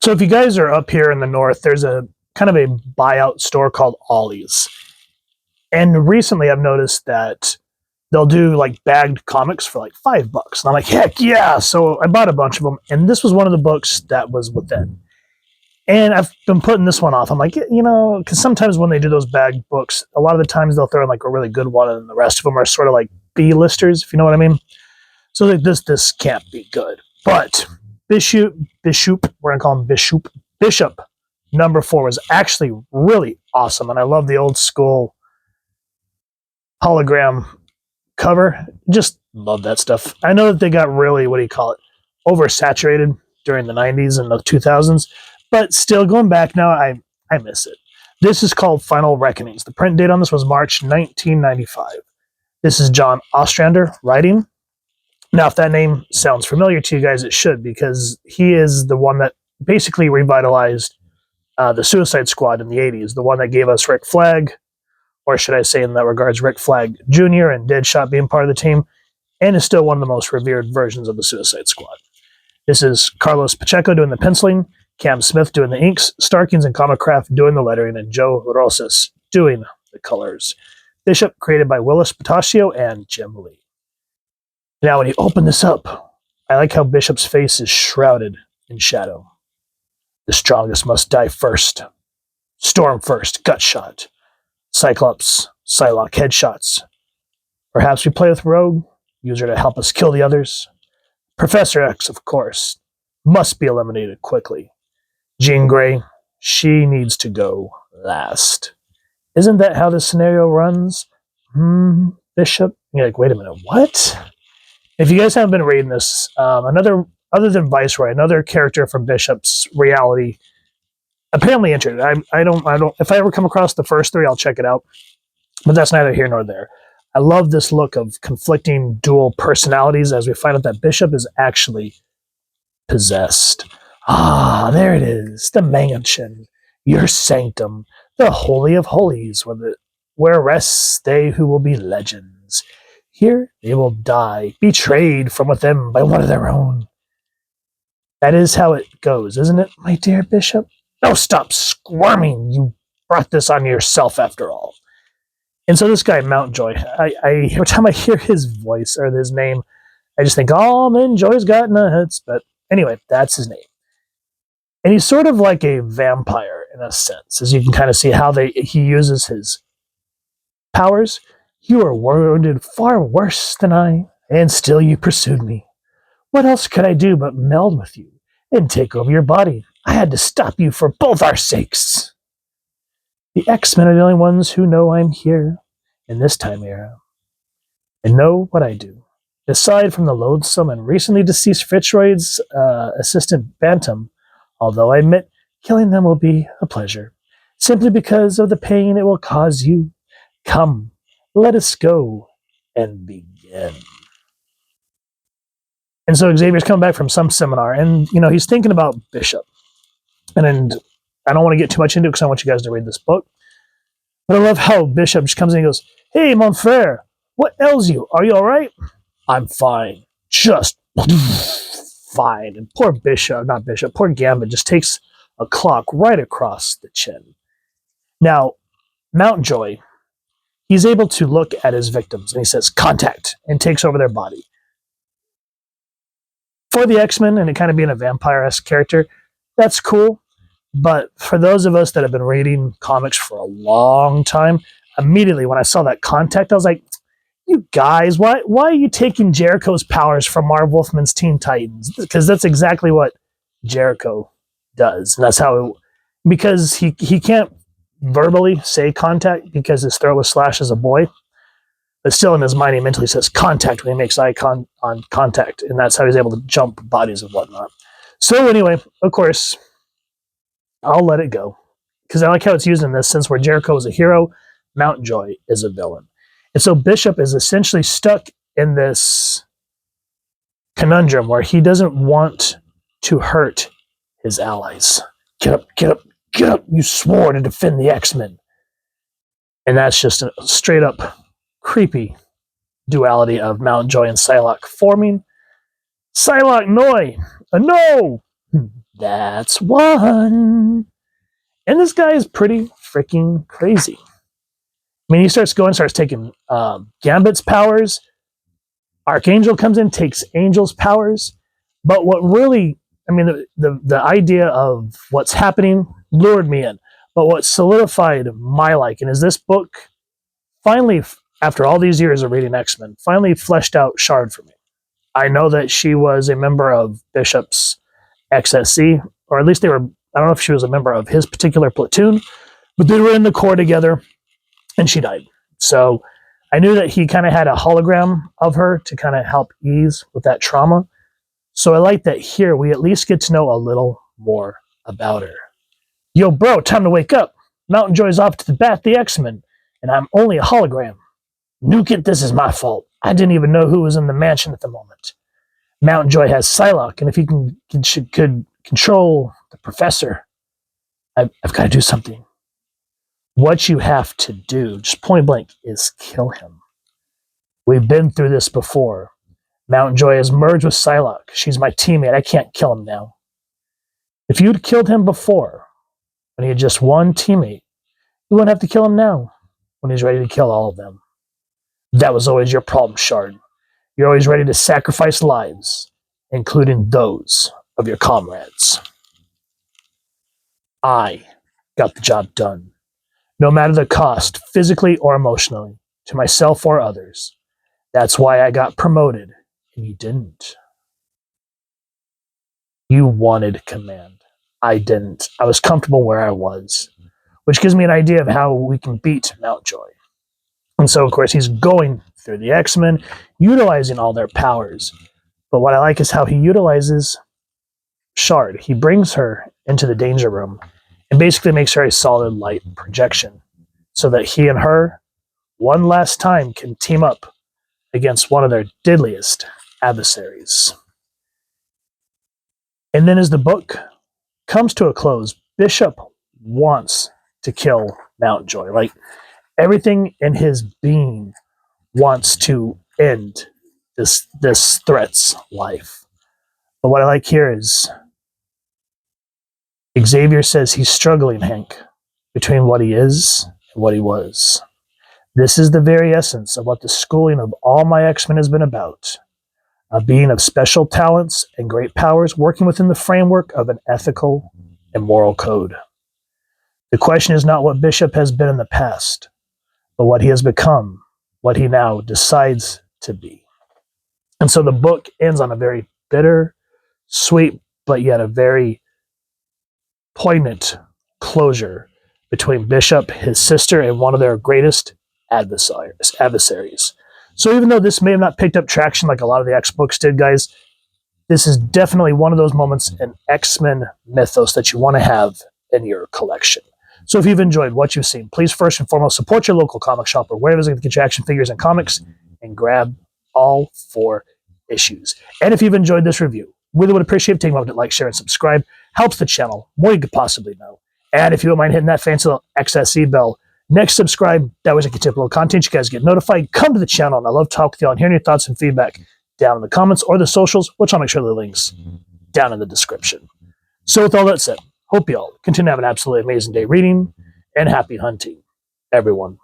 So if you guys are up here in the north, there's a kind of a buyout store called Ollie's. And recently I've noticed that they'll do like bagged comics for like $5. And I'm like, heck yeah. So I bought a bunch of them. And this was one of the books that was within. And I've been putting this one off. I'm like, because sometimes when they do those bagged books, a lot of the times they'll throw in like a really good one and the rest of them are sort of like B-listers, if you know what I mean. So like this can't be good. But Bishop, we're going to call him Bishop number 4 was actually really awesome. And I love the old school hologram cover. Just love that stuff. I know that they got really, oversaturated during the 90s and the 2000s, but still going back now, I miss it. This is called Final Reckonings. The print date on this was March 1995. This is John Ostrander writing. Now, if that name sounds familiar to you guys, it should, because he is the one that basically revitalized the Suicide Squad in the 80s, the one that gave us Rick Flag, or should I say in that regards, Rick Flag Jr. and Deadshot being part of the team, and is still one of the most revered versions of the Suicide Squad. This is Carlos Pacheco doing the penciling, Cam Smith doing the inks, Starkings and Comicraft doing the lettering, and Joe Rosas doing the colors. Bishop created by Willis Patachio and Jim Lee. Now, when you open this up, I like how Bishop's face is shrouded in shadow. The strongest must die first. Storm first, gut shot. Cyclops, Psylocke headshots. Perhaps we play with Rogue, use her to help us kill the others. Professor X, of course, must be eliminated quickly. Jean Grey, she needs to go last. Isn't that how this scenario runs? Bishop? You're like, wait a minute, what? If you guys haven't been reading this, other than Viceroy, another character from Bishop's reality apparently entered. I don't. If I ever come across the first 3, I'll check it out. But that's neither here nor there. I love this look of conflicting dual personalities as we find out that Bishop is actually possessed. Ah, there it is, the mansion, your sanctum, the holy of holies, where rests they who will be legends. Here they will die, betrayed from within by one of their own. That is how it goes, isn't it, my dear Bishop? No, stop squirming. You brought this on yourself after all. And so this guy, Mountjoy, every time I hear his voice or his name, I just think, oh, Mountjoy's got nuts. But anyway, that's his name. And he's sort of like a vampire in a sense, as you can kind of see how he uses his powers. You are wounded far worse than I, and still you pursued me. What else could I do but meld with you and take over your body? I had to stop you for both our sakes. The X-Men are the only ones who know I'm here in this time era and know what I do. Aside from the loathsome and recently deceased Fitzroy's assistant Bantam, although I admit killing them will be a pleasure, simply because of the pain it will cause you. Come, let us go and begin. And so Xavier's coming back from some seminar, and he's thinking about Bishop. And I don't want to get too much into it because I want you guys to read this book. But I love how Bishop just comes in and goes, "Hey, mon frere, what ails you? Are you all right?" "I'm fine. Just fine." And poor Gambit just takes a clock right across the chin. Now, Mountjoy, he's able to look at his victims and he says, "Contact," and takes over their body. For the X-Men and it kind of being a vampire-esque character, that's cool. But for those of us that have been reading comics for a long time, immediately when I saw that Contact, I was like, you guys, why are you taking Jericho's powers from Marv Wolfman's Teen Titans? Because that's exactly what Jericho does. And that's how because he can't verbally say contact because his throat was slashed as a boy. But still in his mind, he mentally says contact when he makes eye on contact. And that's how he's able to jump bodies and whatnot. So anyway, of course, I'll let it go. Because I like how it's used in this sense where Jericho is a hero, Mountjoy is a villain. And so Bishop is essentially stuck in this conundrum where he doesn't want to hurt his allies. Get up, get up, get up. You swore to defend the X-Men. And that's just a straight up creepy duality of Mountjoy and Psylocke forming. Psylocke, no! That's one. And this guy is pretty freaking crazy. I mean, he starts taking Gambit's powers. Archangel comes in, takes Angel's powers. But what really, I mean, the idea of what's happening lured me in. But what solidified my liking is this book finally, after all these years of reading X-Men, finally fleshed out Shard for me. I know that she was a member of Bishop's XSC, or at least they were, I don't know if she was a member of his particular platoon, but they were in the Corps together, and she died. So I knew that he kind of had a hologram of her to kind of help ease with that trauma. So I like that here we at least get to know a little more about her. Yo, bro, time to wake up. Mountjoy's off to bat the X-Men, and I'm only a hologram. Nuke it, this is my fault. I didn't even know who was in the mansion at the moment. Mountjoy has Psylocke, and if he could control the professor, I've got to do something. What you have to do, just point blank, is kill him. We've been through this before. Mountjoy has merged with Psylocke. She's my teammate. I can't kill him now. If you'd killed him before, when he had just one teammate, you wouldn't have to kill him now, when he's ready to kill all of them. That was always your problem, Shard. You're always ready to sacrifice lives, including those of your comrades. I got the job done, no matter the cost, physically or emotionally, to myself or others. That's why I got promoted, and you didn't. You wanted command. I didn't. I was comfortable where I was, which gives me an idea of how we can beat Mountjoy. And so, of course, he's going through the X-Men, utilizing all their powers. But what I like is how he utilizes Shard. He brings her into the danger room and basically makes her a solid light projection so that he and her, one last time, can team up against one of their deadliest adversaries. And then as the book comes to a close, Bishop wants to kill Mountjoy. Like, everything in his being wants to end this threat's life. But what I like here is Xavier says he's struggling, Hank, between what he is and what he was. This is the very essence of what the schooling of all my X-Men has been about. A being of special talents and great powers working within the framework of an ethical and moral code. The question is not what Bishop has been in the past, but what he has become, what he now decides to be. And so the book ends on a very bitter, sweet, but yet a very poignant closure between Bishop, his sister, and one of their greatest adversaries. So even though this may have not picked up traction like a lot of the X books did, guys, this is definitely one of those moments in X-Men mythos that you want to have in your collection. So if you've enjoyed what you've seen, please first and foremost support your local comic shop or wherever you can get your action figures and comics and grab all 4 issues. And if you've enjoyed this review, really would appreciate taking a moment to like, share, and subscribe. Helps the channel more than you could possibly know. And if you don't mind hitting that fancy little XSE bell, next subscribe, that way I can tip a little content. You guys get notified. Come to the channel, and I love talking with y'all and hearing your thoughts and feedback down in the comments or the socials, which I'll make sure the links down in the description. So with all that said, hope y'all continue to have an absolutely amazing day reading, and happy hunting, everyone.